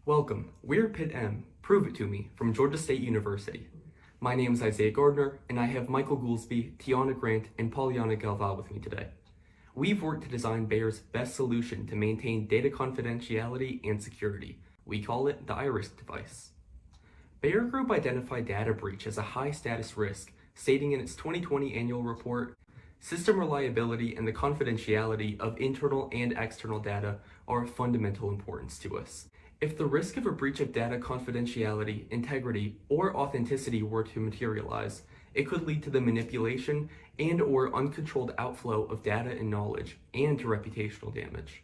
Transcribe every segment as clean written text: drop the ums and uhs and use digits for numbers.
Welcome, we're PITM, Prove It To Me, from Georgia State University. My name is Isaiah Gardner, and I have Michael Goolsby, Tiahna Grant, and Pollyana Galvao with me today. We've worked to design Bayer's best solution to maintain data confidentiality and security. We call it the IRIS device. Bayer Group identified data breach as a high-status risk, stating in its 2020 annual report, system reliability and the confidentiality of internal and external data are of fundamental importance to us. If the risk of a breach of data confidentiality, integrity, or authenticity were to materialize, it could lead to the manipulation and/or uncontrolled outflow of data and knowledge, and to reputational damage.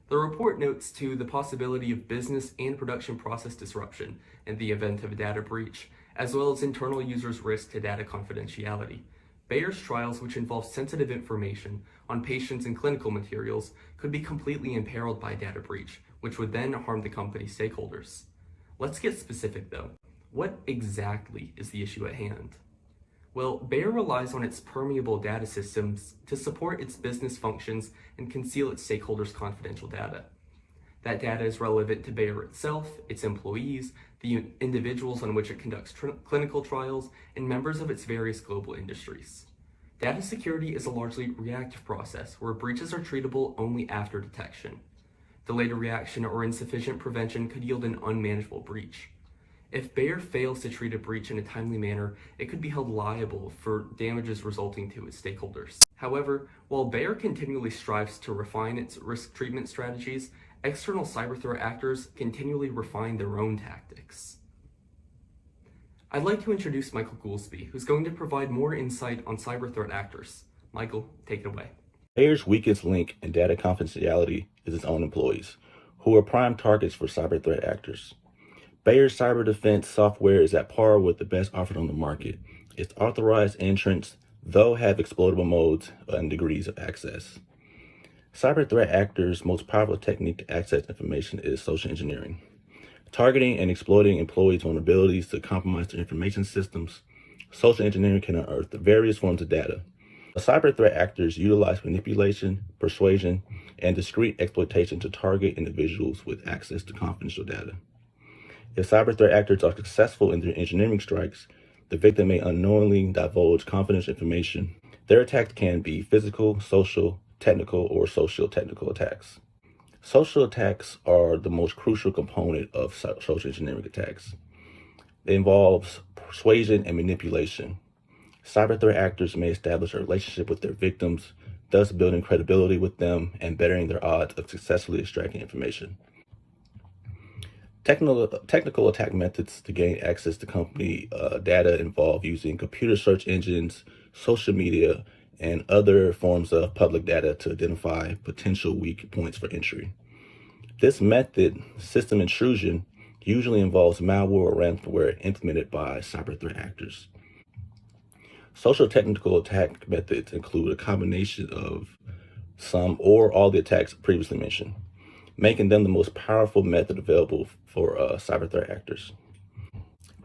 The report notes too the possibility of business and production process disruption in the event of a data breach, as well as internal users' risk to data confidentiality. Bayer's trials, which involve sensitive information on patients and clinical materials, could be completely imperiled by a data breach, which would then harm the company's stakeholders. Let's get specific though. What exactly is the issue at hand? Well, Bayer relies on its permeable data systems to support its business functions and conceal its stakeholders' confidential data. That data is relevant to Bayer itself, its employees, the individuals on which it conducts clinical trials, and members of its various global industries. Data security is a largely reactive process where breaches are treatable only after detection. Delayed reaction or insufficient prevention could yield an unmanageable breach. If Bayer fails to treat a breach in a timely manner, it could be held liable for damages resulting to its stakeholders. However, while Bayer continually strives to refine its risk treatment strategies, external cyber threat actors continually refine their own tactics. I'd like to introduce Michael Goolsby, who's going to provide more insight on cyber threat actors. Michael, take it away. Bayer's weakest link in data confidentiality is its own employees, who are prime targets for cyber threat actors. Bayer's cyber defense software is at par with the best offered on the market. Its authorized entrants, though, have exploitable modes and degrees of access. Cyber threat actors' most powerful technique to access information is social engineering. Targeting and exploiting employees' vulnerabilities to compromise their information systems, social engineering can unearth various forms of data. Cyber threat actors utilize manipulation, persuasion, and discrete exploitation to target individuals with access to confidential data. If cyber threat actors are successful in their engineering strikes, the victim may unknowingly divulge confidential information. Their attacks can be physical, social, technical, or socio-technical attacks. Social attacks are the most crucial component of social engineering attacks. It involves persuasion and manipulation. Cyber threat actors may establish a relationship with their victims, thus building credibility with them and bettering their odds of successfully extracting information. Technical attack methods to gain access to company data involve using computer search engines, social media, and other forms of public data to identify potential weak points for entry. This method, system intrusion, usually involves malware or ransomware implemented by cyber threat actors. Social technical attack methods include a combination of some or all the attacks previously mentioned, making them the most powerful method available for cyber threat actors.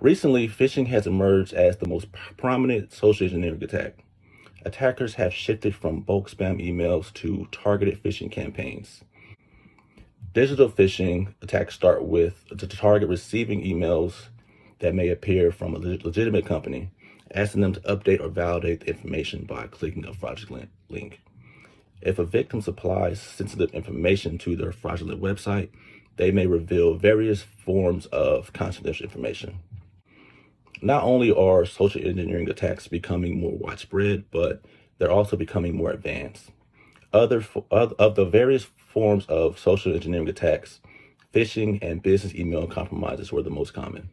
Recently, phishing has emerged as the most prominent social engineering attack. Attackers have shifted from bulk spam emails to targeted phishing campaigns. Digital phishing attacks start with to target receiving emails that may appear from a legitimate company, asking them to update or validate the information by clicking a fraudulent link. If a victim supplies sensitive information to their fraudulent website, they may reveal various forms of confidential information. Not only are social engineering attacks becoming more widespread, but they're also becoming more advanced. Of the various forms of social engineering attacks, phishing and business email compromises were the most common.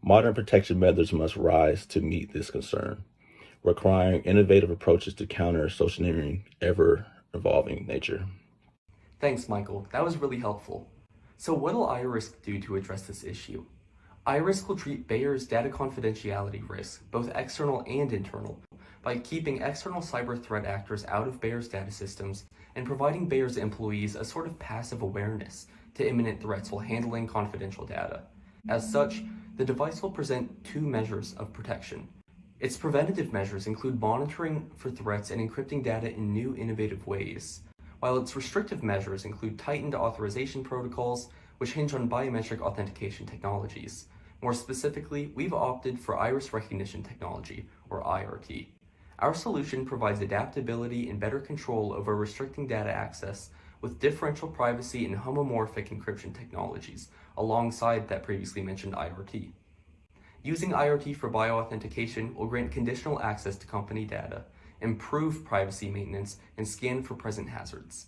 Modern protection methods must rise to meet this concern, requiring innovative approaches to counter social engineering ever-evolving nature. Thanks, Michael. That was really helpful. So what will IRIS do to address this issue? IRIS will treat Bayer's data confidentiality risk, both external and internal, by keeping external cyber threat actors out of Bayer's data systems and providing Bayer's employees a sort of passive awareness to imminent threats while handling confidential data. As such, the device will present two measures of protection. Its preventative measures include monitoring for threats and encrypting data in new, innovative ways, while its restrictive measures include tightened authorization protocols, which hinge on biometric authentication technologies. More specifically, we've opted for iris recognition technology, or IRT. Our solution provides adaptability and better control over restricting data access with differential privacy and homomorphic encryption technologies, alongside that previously mentioned IRT. Using IRT for bioauthentication will grant conditional access to company data, improve privacy maintenance, and scan for present hazards.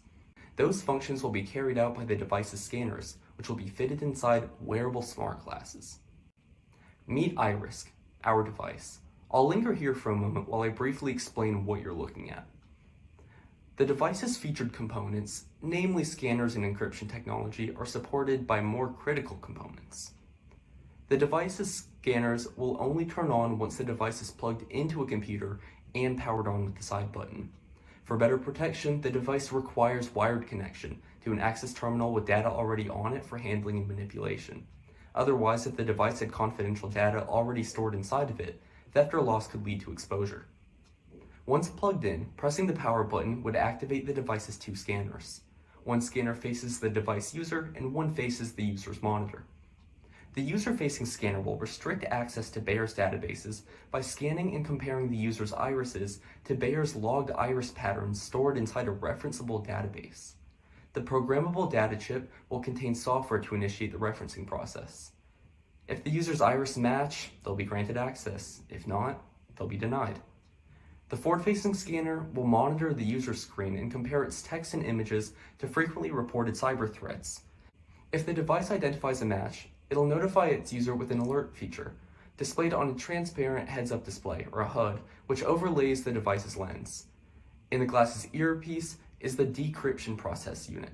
Those functions will be carried out by the device's scanners, which will be fitted inside wearable smart glasses. Meet iRisk, our device. I'll linger here for a moment while I briefly explain what you're looking at. The device's featured components, namely scanners and encryption technology, are supported by more critical components. The device's scanners will only turn on once the device is plugged into a computer and powered on with the side button. For better protection, the device requires wired connection to an access terminal with data already on it for handling and manipulation. Otherwise, if the device had confidential data already stored inside of it, theft or loss could lead to exposure. Once plugged in, pressing the power button would activate the device's two scanners. One scanner faces the device user and one faces the user's monitor. The user-facing scanner will restrict access to Bayer's databases by scanning and comparing the user's irises to Bayer's logged iris patterns stored inside a referenceable database. The programmable data chip will contain software to initiate the referencing process. If the user's iris match, they'll be granted access. If not, they'll be denied. The forward-facing scanner will monitor the user's screen and compare its text and images to frequently reported cyber threats. If the device identifies a match, it'll notify its user with an alert feature, displayed on a transparent heads-up display, or a HUD, which overlays the device's lens. In the glass's earpiece is the decryption process unit,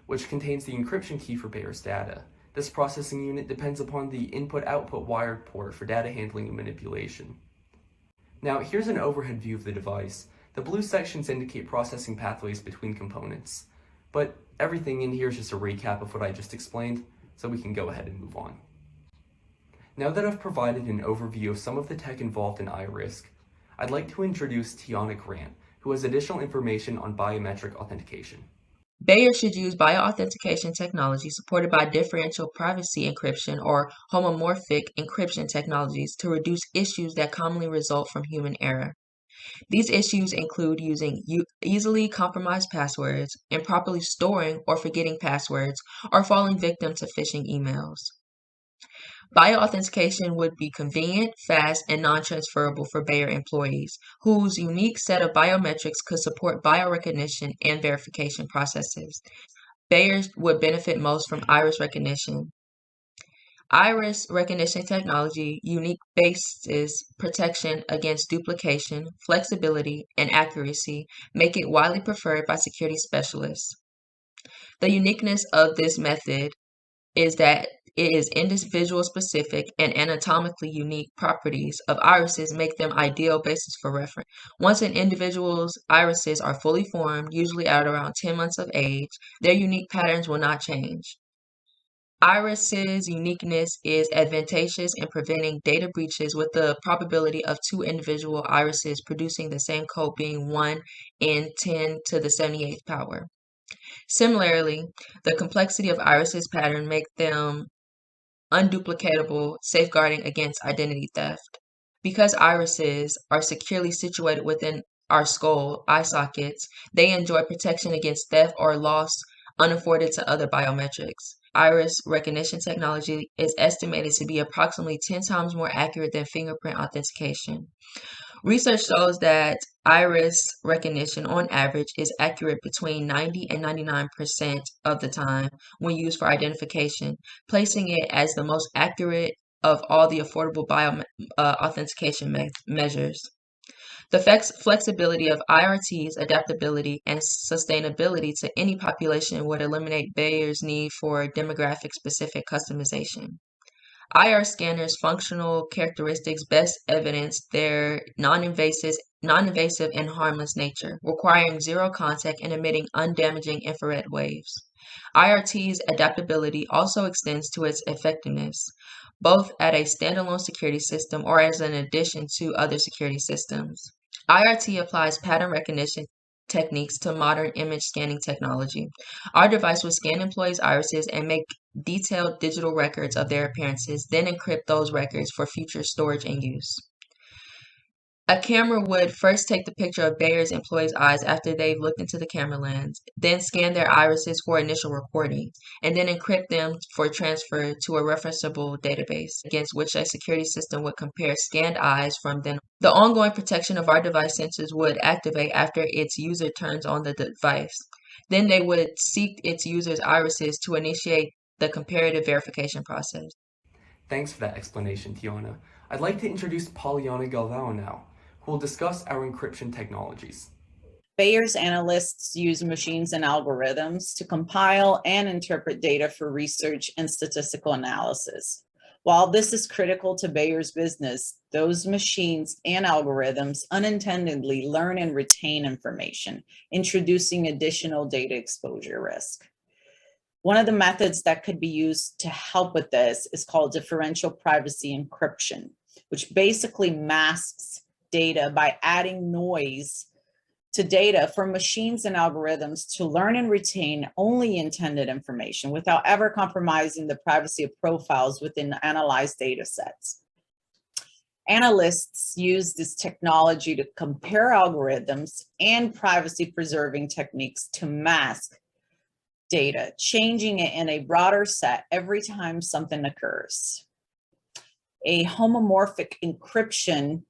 which contains the encryption key for Bayer's data. This processing unit depends upon the input-output wired port for data handling and manipulation. Now, here's an overhead view of the device. The blue sections indicate processing pathways between components, but everything in here is just a recap of what I just explained, so we can go ahead and move on. Now that I've provided an overview of some of the tech involved in iRisk, I'd like to introduce Tiahna, who has additional information on biometric authentication. Bayer should use bioauthentication technology supported by differential privacy encryption or homomorphic encryption technologies to reduce issues that commonly result from human error. These issues include using easily compromised passwords, improperly storing or forgetting passwords, or falling victim to phishing emails. Bioauthentication would be convenient, fast, and non-transferable for Bayer employees, whose unique set of biometrics could support biorecognition and verification processes. Bayer would benefit most from iris recognition. Iris recognition technology unique bases protection against duplication, flexibility, and accuracy make it widely preferred by security specialists. The uniqueness of this method is that it is individual specific and anatomically unique properties of irises make them ideal basis for reference. Once an individual's irises are fully formed, usually at around 10 months of age, their unique patterns will not change. Iris's uniqueness is advantageous in preventing data breaches with the probability of two individual irises producing the same code being 1 in 10 to the 78th power. Similarly, the complexity of irises pattern make them unduplicatable, safeguarding against identity theft. Because irises are securely situated within our skull eye sockets, they enjoy protection against theft or loss unafforded to other biometrics. Iris recognition technology is estimated to be approximately 10 times more accurate than fingerprint authentication. Research shows that iris recognition on average is accurate between 90 and 99% of the time when used for identification, placing it as the most accurate of all the affordable authentication measures. The flexibility of IRT's adaptability and sustainability to any population would eliminate Bayer's need for demographic-specific customization. IR scanners' functional characteristics best evidence their non-invasive and harmless nature, requiring zero contact and emitting undamaging infrared waves. IRT's adaptability also extends to its effectiveness, both at a standalone security system or as an addition to other security systems. IRT applies pattern recognition techniques to modern image scanning technology. Our device would scan employees' irises and make detailed digital records of their appearances, then encrypt those records for future storage and use. A camera would first take the picture of Bayer's employees' eyes after they've looked into the camera lens, then scan their irises for initial recording, and then encrypt them for transfer to a referenceable database against which a security system would compare scanned eyes from then. The ongoing protection of our device sensors would activate after its user turns on the device. Then they would seek its user's irises to initiate the comparative verification process. Thanks for that explanation, Tiahna. I'd like to introduce Pollyana Galvao now, who will discuss our encryption technologies. Bayer's analysts use machines and algorithms to compile and interpret data for research and statistical analysis. While this is critical to Bayer's business, those machines and algorithms unintendedly learn and retain information, introducing additional data exposure risk. One of the methods that could be used to help with this is called differential privacy encryption, which basically masks data by adding noise to data for machines and algorithms to learn and retain only intended information without ever compromising the privacy of profiles within analyzed data sets. Analysts use this technology to compare algorithms and privacy-preserving techniques to mask data, changing it in a broader set every time something occurs. A homomorphic encryption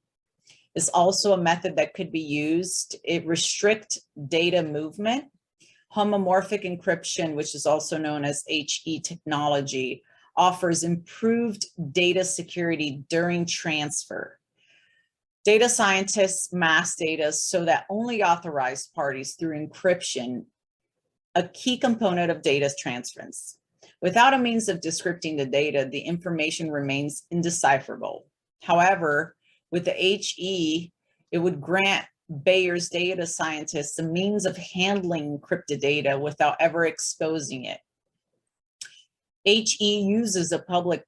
is also a method that could be used. It restricts data movement. Homomorphic encryption, which is also known as HE technology, offers improved data security during transfer. Data scientists mask data so that only authorized parties through encryption, a key component of data transference. Without a means of decrypting the data, the information remains indecipherable. However, with the HE, it would grant Bayer's data scientists a means of handling encrypted data without ever exposing it. HE uses a public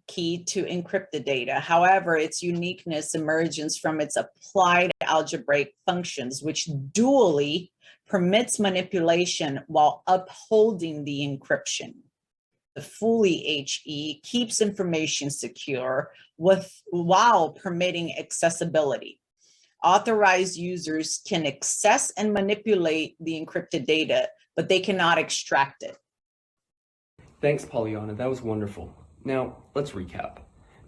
key to encrypt the data. However, its uniqueness emerges from its applied algebraic functions, which dually permits manipulation while upholding the encryption. The fully HE keeps information secure while permitting accessibility. Authorized users can access and manipulate the encrypted data, but they cannot extract it. Thanks, Pollyana. That was wonderful. Now, let's recap.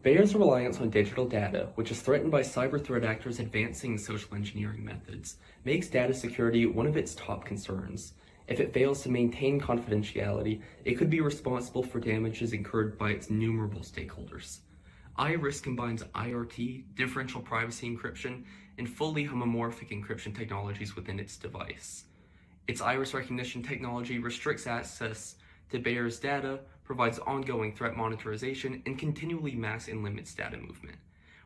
Bayer's reliance on digital data, which is threatened by cyber threat actors advancing social engineering methods, makes data security one of its top concerns. If it fails to maintain confidentiality, it could be responsible for damages incurred by its innumerable stakeholders. iRisk combines IRT, differential privacy encryption, and fully homomorphic encryption technologies within its device. Its iris recognition technology restricts access to Bayer's data, provides ongoing threat monitorization, and continually masks and limits data movement.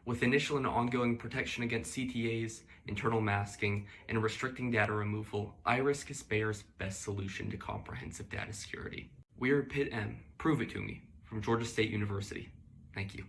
With initial and ongoing protection against CTAs, internal masking, and restricting data removal, iRisk is Bayer's best solution to comprehensive data security. We're PITM, Prove It To Me, from Georgia State University. Thank you.